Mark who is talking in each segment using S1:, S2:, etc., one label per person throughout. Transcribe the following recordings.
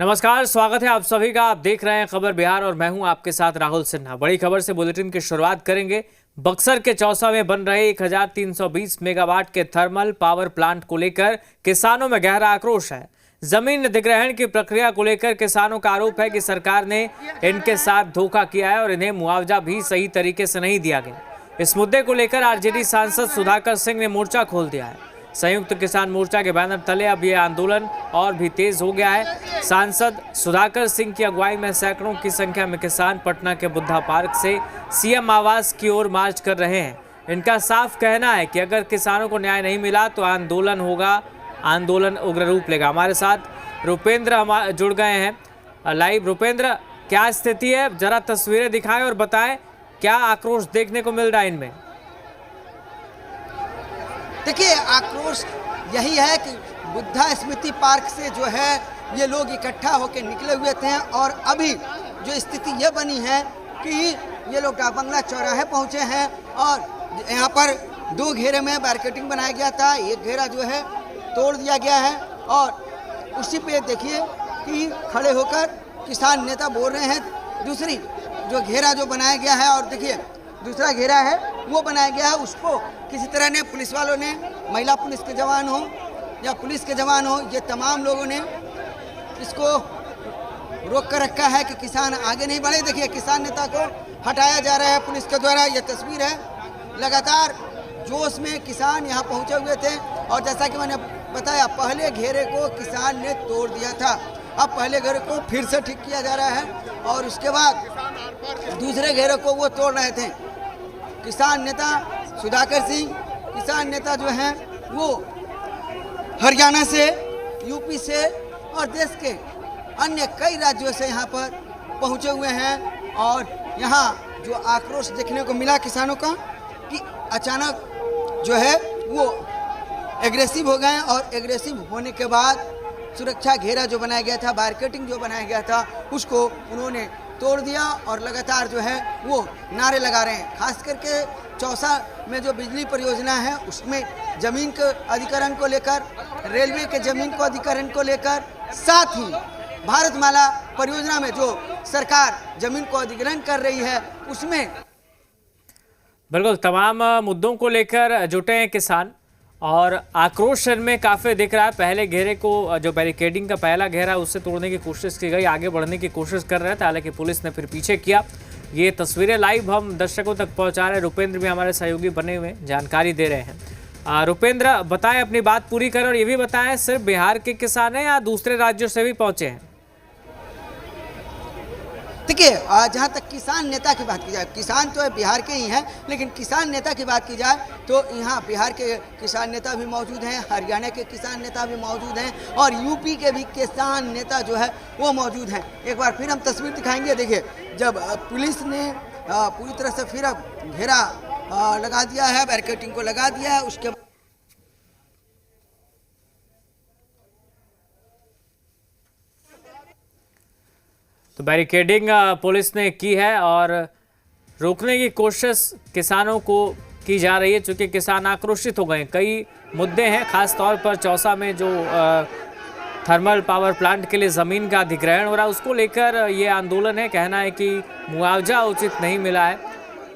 S1: नमस्कार, स्वागत है आप सभी का। आप देख रहे हैं खबर बिहार और मैं हूं आपके साथ राहुल सिन्हा। बड़ी खबर से बुलेटिन की शुरुआत करेंगे। बक्सर के चौसा में बन रहे 1320 मेगावाट के थर्मल पावर प्लांट को लेकर किसानों में गहरा आक्रोश है। जमीन अधिग्रहण की प्रक्रिया को लेकर किसानों का आरोप है कि सरकार ने इनके साथ धोखा किया है और इन्हें मुआवजा भी सही तरीके से नहीं दिया गया। इस मुद्दे को लेकर आरजेडी सांसद सुधाकर सिंह ने मोर्चा खोल दिया है। संयुक्त किसान मोर्चा के बैनर तले अब यह आंदोलन और भी तेज हो गया है। सांसद सुधाकर सिंह की अगुवाई में सैकड़ों की संख्या में किसान पटना के बुद्धा पार्क से सीएम आवास की ओर मार्च कर रहे हैं। इनका साफ कहना है कि अगर किसानों को न्याय नहीं मिला तो आंदोलन होगा, आंदोलन उग्र रूप लेगा। हमारे साथ रुपेंद्र जुड़ गए हैं लाइव। रुपेंद्र, क्या स्थिति है, जरा तस्वीरें दिखाएं और बताएं क्या आक्रोश देखने को मिल रहा है इनमें।
S2: देखिए, आक्रोश यही है कि बुद्धा स्मृति पार्क से जो है ये लोग इकट्ठा होकर निकले हुए थे और अभी जो स्थिति ये बनी है कि ये लोग डाकबंगला चौराहे पहुंचे हैं और यहाँ पर दो घेरे में बैरिकेडिंग बनाया गया था। एक घेरा जो है तोड़ दिया गया है और उसी पे देखिए कि खड़े होकर किसान नेता बोल रहे हैं। दूसरी जो घेरा जो बनाया गया है और देखिए दूसरा घेरा है वो बनाया गया है, उसको किसी तरह ने पुलिस वालों ने, महिला पुलिस के जवान हो या पुलिस के जवान हो, ये तमाम लोगों ने इसको रोक कर रखा है कि किसान आगे नहीं बढ़े। देखिए, किसान नेता को हटाया जा रहा है पुलिस के द्वारा। ये तस्वीर है। लगातार जोश में किसान यहाँ पहुँचे हुए थे और जैसा कि मैंने बताया, पहले घेरे को किसान ने तोड़ दिया था। अब पहले घेरे को फिर से ठीक किया जा रहा है और उसके बाद दूसरे घेरे को वो तोड़ रहे थे। किसान नेता सुधाकर सिंह, किसान नेता जो हैं वो हरियाणा से, यूपी से और देश के अन्य कई राज्यों से यहाँ पर पहुँचे हुए हैं। और यहाँ जो आक्रोश देखने को मिला किसानों का कि अचानक जो है वो एग्रेसिव हो गए और एग्रेसिव होने के बाद सुरक्षा घेरा जो बनाया गया था, बैरिकेडिंग जो बनाया गया था, उसको उन्होंने तोड़ दिया और लगातार जो है वो नारे लगा रहे हैं। खास करके चौसा में जो बिजली परियोजना है उसमें जमीन के अधिग्रहण को लेकर, रेलवे के जमीन को अधिग्रहण को लेकर, साथ ही भारतमाला परियोजना में जो सरकार जमीन को अधिग्रहण कर रही है उसमें
S1: बिल्कुल तमाम मुद्दों को लेकर जुटे हैं किसान और आक्रोश में काफ़ी दिख रहा है। पहले घेरे को, जो बैरिकेडिंग का पहला घेरा, उससे तोड़ने की कोशिश की गई, आगे बढ़ने की कोशिश कर रहे थे, हालांकि पुलिस ने फिर पीछे किया। ये तस्वीरें लाइव हम दर्शकों तक पहुंचा रहे हैं। रुपेंद्र भी हमारे सहयोगी बने हुए जानकारी दे रहे हैं। रुपेंद्र, बताएं, अपनी बात पूरी करें और ये भी बताएं सिर्फ बिहार के किसान हैं या दूसरे राज्यों से भी पहुंचे हैं।
S2: देखिए, जहाँ तक किसान नेता की बात की जाए, किसान तो बिहार के ही हैं, लेकिन किसान नेता की बात की जाए तो यहाँ बिहार के किसान नेता भी मौजूद हैं, हरियाणा के किसान नेता भी मौजूद हैं और यूपी के भी किसान नेता जो है वो मौजूद हैं। एक बार फिर हम तस्वीर दिखाएंगे। देखिए, जब पुलिस ने पूरी तरह से फिर घेरा लगा दिया है, बैरिकेडिंग को लगा दिया है, उसके
S1: तो बैरिकेडिंग पुलिस ने की है और रोकने की कोशिश किसानों को की जा रही है, चूँकि किसान आक्रोशित हो गए। कई मुद्दे हैं, खास तौर पर चौसा में जो थर्मल पावर प्लांट के लिए ज़मीन का अधिग्रहण हो रहा है उसको लेकर ये आंदोलन है। कहना है कि मुआवजा उचित नहीं मिला है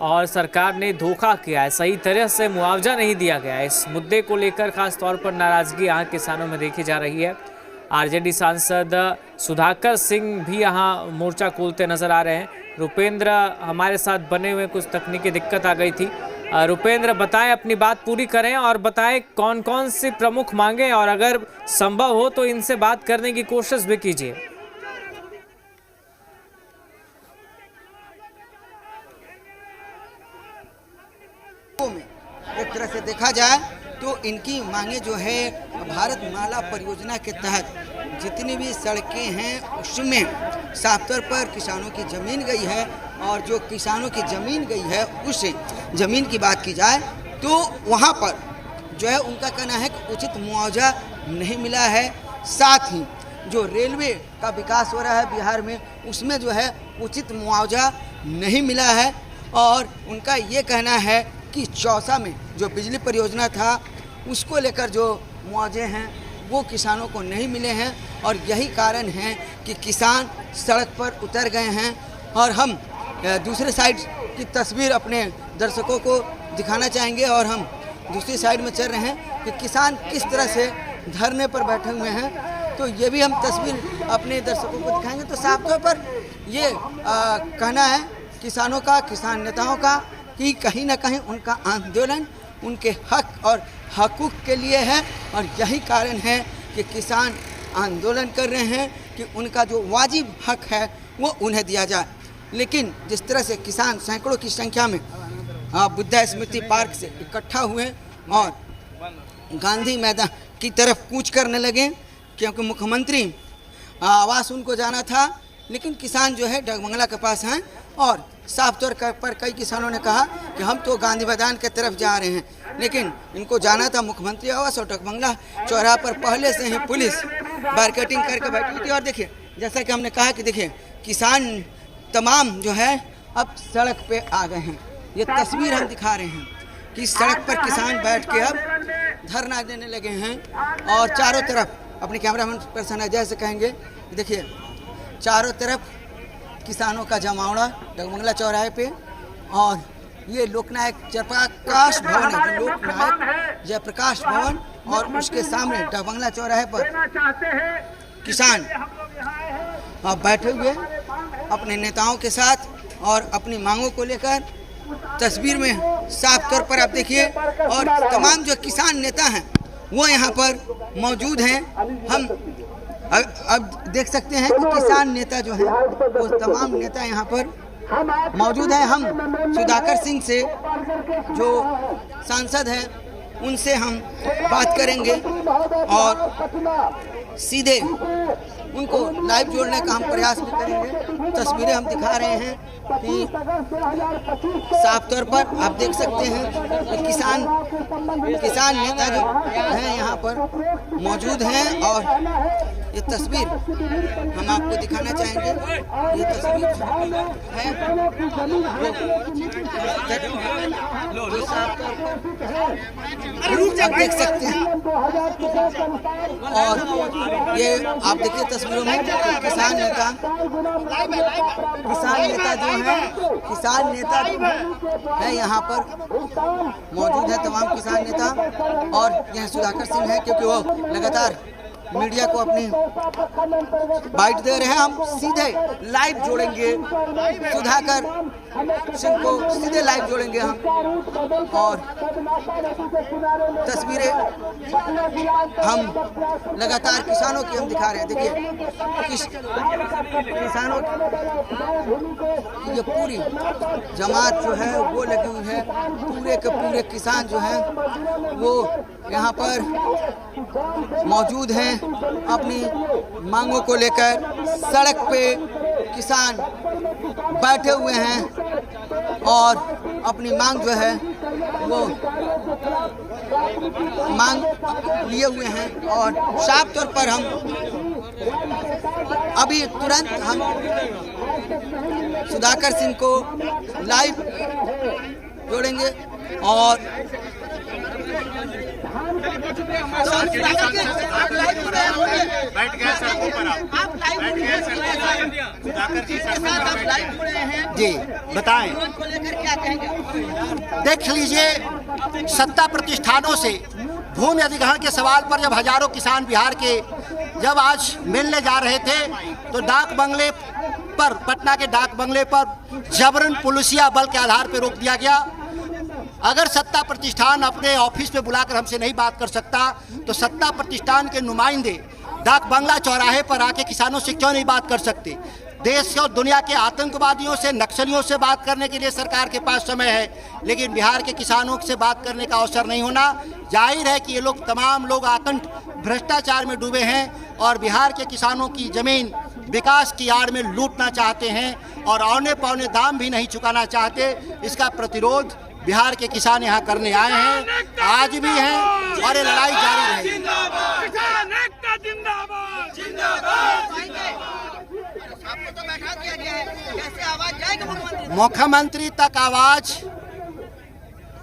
S1: और सरकार ने धोखा किया है, सही तरह से मुआवजा नहीं दिया गया है। इस मुद्दे को लेकर खास तौर पर नाराज़गी यहाँ किसानों में देखी जा रही है। आरजेडी सांसद सुधाकर सिंह भी यहाँ मोर्चा खोलते नजर आ रहे हैं। रुपेंद्र हमारे साथ बने हुए, कुछ तकनीकी दिक्कत आ गई थी। रुपेंद्र, बताएं, अपनी बात पूरी करें और बताएं कौन कौन सी प्रमुख मांगे और अगर संभव हो तो इनसे बात करने की कोशिश भी कीजिए।
S2: एक तरह से देखा जाए तो इनकी मांगे जो है भारतमाला परियोजना के तहत जितनी भी सड़कें हैं उसमें साफ तौर पर किसानों की ज़मीन गई है और जो किसानों की ज़मीन गई है उस ज़मीन की बात की जाए तो वहाँ पर जो है उनका कहना है कि उचित मुआवजा नहीं मिला है। साथ ही जो रेलवे का विकास हो रहा है बिहार में उसमें जो है उचित मुआवजा नहीं मिला है और उनका ये कहना है कि चौसा में जो बिजली परियोजना था उसको लेकर जो मुआवजे हैं वो किसानों को नहीं मिले हैं और यही कारण है कि किसान सड़क पर उतर गए हैं। और हम दूसरे साइड की तस्वीर अपने दर्शकों को दिखाना चाहेंगे और हम दूसरी साइड में चल रहे हैं कि किसान किस तरह से धरने पर बैठे हुए हैं। तो ये भी हम तस्वीर अपने दर्शकों को दिखाएंगे। तो साफ तौर पर ये कहना है किसानों का, किसान नेताओं का कि कहीं ना कहीं उनका आंदोलन उनके हक और हकूक़ के लिए है और यही कारण है कि किसान आंदोलन कर रहे हैं कि उनका जो वाजिब हक है वो उन्हें दिया जाए। लेकिन जिस तरह से किसान सैकड़ों की संख्या में बुद्धा स्मृति पार्क से इकट्ठा हुए और गांधी मैदान की तरफ कूच करने लगे, क्योंकि मुख्यमंत्री आवास उनको जाना था, लेकिन किसान जो है डगमंगला के पास हैं और साफ तौर पर कई किसानों ने कहा कि हम तो गांधी मैदान की तरफ जा रहे हैं, लेकिन इनको जाना था मुख्यमंत्री आवास और डगमंगला चौराहा पर पहले से ही पुलिस बैरिकेडिंग करके बैठी थी। और देखिए, जैसा कि हमने कहा कि देखिए किसान तमाम जो है अब सड़क पे आ गए हैं। ये तस्वीर हम दिखा रहे हैं कि सड़क पर किसान बैठ के अब धरना देने लगे हैं और चारों तरफ अपने कैमरामैन पर्सन अजय से कहेंगे, देखिए चारों तरफ किसानों का जमावड़ा डगमंगला चौराहे पे। और ये लोकनायक जयप्रकाश भवन है, जो लोकनायक जयप्रकाश भवन, और उसके सामने डगमंगला चौराहे पर किसान बैठे हुए अपने नेताओं के साथ और अपनी मांगों को लेकर। तस्वीर में साफ तौर पर आप देखिए, और तमाम जो किसान नेता हैं वो यहाँ पर मौजूद हैं। हम अब देख सकते हैं कि किसान नेता जो हैं वो तमाम नेता यहाँ पर मौजूद हैं। हम सुधाकर सिंह से जो सांसद हैं उनसे हम बात करेंगे और सीधे उनको लाइव जोड़ने का हम प्रयास भी करेंगे। तस्वीरें हम दिखा रहे हैं कि साफ तौर पर आप देख सकते हैं कि किसान नेता जो हैं यहाँ पर मौजूद हैं और ये तस्वीर हम आपको दिखाना चाहेंगे। ये तस्वीर है जो साफ तौर पर आप देख सकते हैं। और ये आप देखिए तस्वीरों में किसान नेता जो है यहाँ पर मौजूद है, तमाम किसान नेता। और यह सुधाकर सिंह है, क्योंकि वो लगातार मीडिया को अपनी बाइट दे रहे हैं। हम सीधे लाइव जोड़ेंगे सुधाकर सिंह को, सीधे लाइव जोड़ेंगे हम और तस्वीरें हम लगातार किसानों की हम दिखा रहे हैं। देखिए किसानों की ये पूरी जमात जो है वो लगी हुई है, पूरे के पूरे किसान जो हैं वो यहाँ पर मौजूद हैं अपनी मांगों को लेकर। सड़क पे किसान बैठे हुए हैं और अपनी मांग जो है वो मांग लिए हुए हैं। और साफ तौर पर हम अभी तुरंत हम सुधाकर सिंह को लाइव जोड़ेंगे और
S3: बैठ गए सड़कों पर, आप बैठ गए सुधाकर जी
S4: जी बताएं।
S2: क्या कहेंगे?
S4: देख लीजिए, सत्ता प्रतिष्ठानों से भूमि अधिग्रहण के सवाल पर जब हजारों किसान बिहार के जब आज मिलने जा रहे थे तो डाक बंगले पर, पटना के डाक बंगले पर जबरन पुलिसिया बल के आधार पर रोक दिया गया। अगर सत्ता प्रतिष्ठान अपने ऑफिस में बुलाकर हमसे नहीं बात कर सकता तो सत्ता प्रतिष्ठान के नुमाइंदे डाक बंगला चौराहे पर आके किसानों से क्यों नहीं बात कर सकते? देश और दुनिया के आतंकवादियों से, नक्सलियों से बात करने के लिए सरकार के पास समय है, लेकिन बिहार के किसानों से बात करने का अवसर नहीं होना। जाहिर है कि ये लोग तमाम लोग आतंक भ्रष्टाचार में डूबे हैं और बिहार के किसानों की ज़मीन विकास की आड़ में लूटना चाहते हैं और औने पौने दाम भी नहीं चुकाना चाहते। इसका प्रतिरोध बिहार के किसान यहाँ करने आए हैं, आज भी हैं और ये लड़ाई जारी रहेगी। मुख्यमंत्री तक आवाज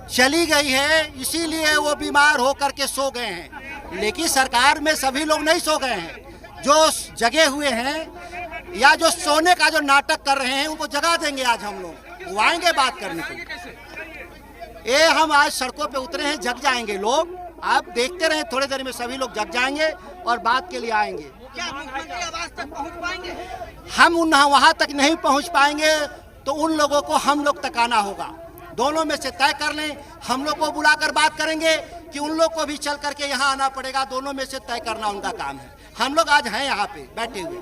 S4: चली गई है, इसीलिए वो बीमार होकर के सो गए हैं, लेकिन सरकार में सभी लोग नहीं सो गए हैं। जो जगे हुए हैं या जो सोने का जो नाटक कर रहे हैं उनको जगा देंगे। आज हम लोग वो आएंगे बात करने के लिए। ये हम आज सड़कों पे उतरे हैं, जग जाएंगे लोग। आप देखते रहे, थोड़ी देर में सभी लोग जग जाएंगे और बात के लिए आएंगे।
S2: क्या मुख्यमंत्री आवास तक पहुंच पाएंगे?
S4: हम वहां तक नहीं पहुंच पाएंगे तो उन लोगों को हम लोग तक आना होगा। दोनों में से तय कर लें। हम लोग को बुलाकर बात करेंगे कि उन लोग को भी चल करके यहाँ आना पड़ेगा। दोनों में से तय करना उनका काम है। हम लोग आज हैं यहाँ पे बैठे हुए।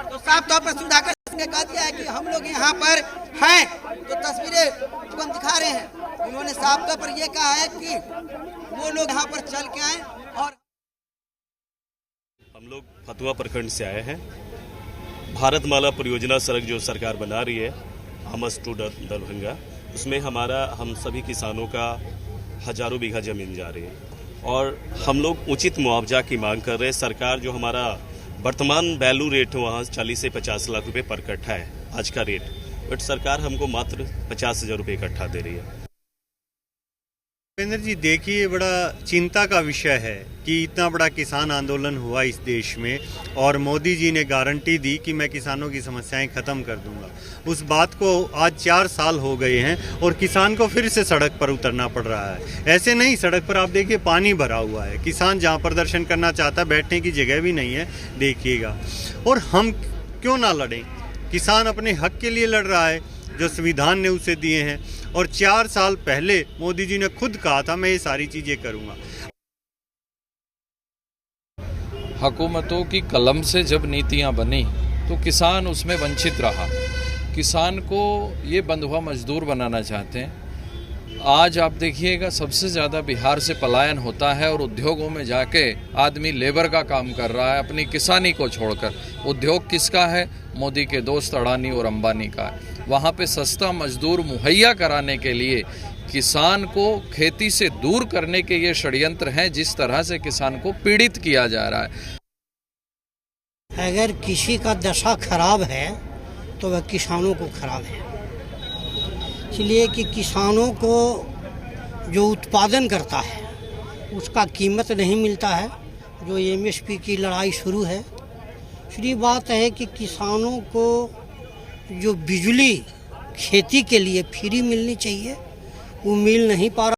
S2: तो साफ तौर पर सुधाकर ने कह दिया है कि हम लोग यहाँ पर हैं, तो तस्वीरें जो हम दिखा रहे हैं, उन्होंने साफ तौर पर यह कहा है कि वो लोग यहाँ पर चल के आए। और
S5: हम लोग फतुहा प्रखंड से आए हैं। भारतमाला परियोजना सड़क जो सरकार बना रही है हमस टू दरभंगा, उसमें हम सभी किसानों का हजारों बीघा जमीन जा रही है और हम लोग उचित मुआवजा की मांग कर रहे हैं। सरकार जो हमारा वर्तमान वैल्यू रेट है वहाँ 40 से 50 लाख रुपए पर कट्ठा है आज का रेट, बट सरकार हमको मात्र 50,000 रुपये इकट्ठा दे रही है।
S6: भूपेंद्र जी, देखिए, बड़ा चिंता का विषय है कि इतना बड़ा किसान आंदोलन हुआ इस देश में और मोदी जी ने गारंटी दी कि मैं किसानों की समस्याएं खत्म कर दूंगा। उस बात को आज 4 साल हो गए हैं और किसान को फिर से सड़क पर उतरना पड़ रहा है। ऐसे नहीं, सड़क पर आप देखिए पानी भरा हुआ है। किसान जहां प्रदर्शन करना चाहता है बैठने की जगह भी नहीं है, देखिएगा। और हम क्यों ना लड़ें? किसान अपने हक के लिए लड़ रहा है जो संविधान ने उसे दिए हैं और 4 साल पहले मोदी जी ने खुद कहा था मैं ये सारी चीजें करूंगा।
S7: हुकूमतों की कलम से जब नीतियां बनी तो किसान उसमें वंचित रहा। किसान को ये बंधुआ मजदूर बनाना चाहते हैं। आज आप देखिएगा सबसे ज़्यादा बिहार से पलायन होता है और उद्योगों में जाके आदमी लेबर का काम कर रहा है अपनी किसानी को छोड़कर। उद्योग किसका है? मोदी के दोस्त अडानी और अंबानी का है। वहाँ पे सस्ता मजदूर मुहैया कराने के लिए किसान को खेती से दूर करने के ये षड्यंत्र हैं। जिस तरह से किसान को पीड़ित किया जा रहा है।
S8: अगर किसी का दशा खराब है तो वह किसानों को खराब है। इसलिए कि किसानों को जो उत्पादन करता है उसका कीमत नहीं मिलता है। जो एमएसपी की लड़ाई शुरू है, दूसरी बात है कि किसानों को जो बिजली खेती के लिए फ्री मिलनी चाहिए वो मिल नहीं पा रहा।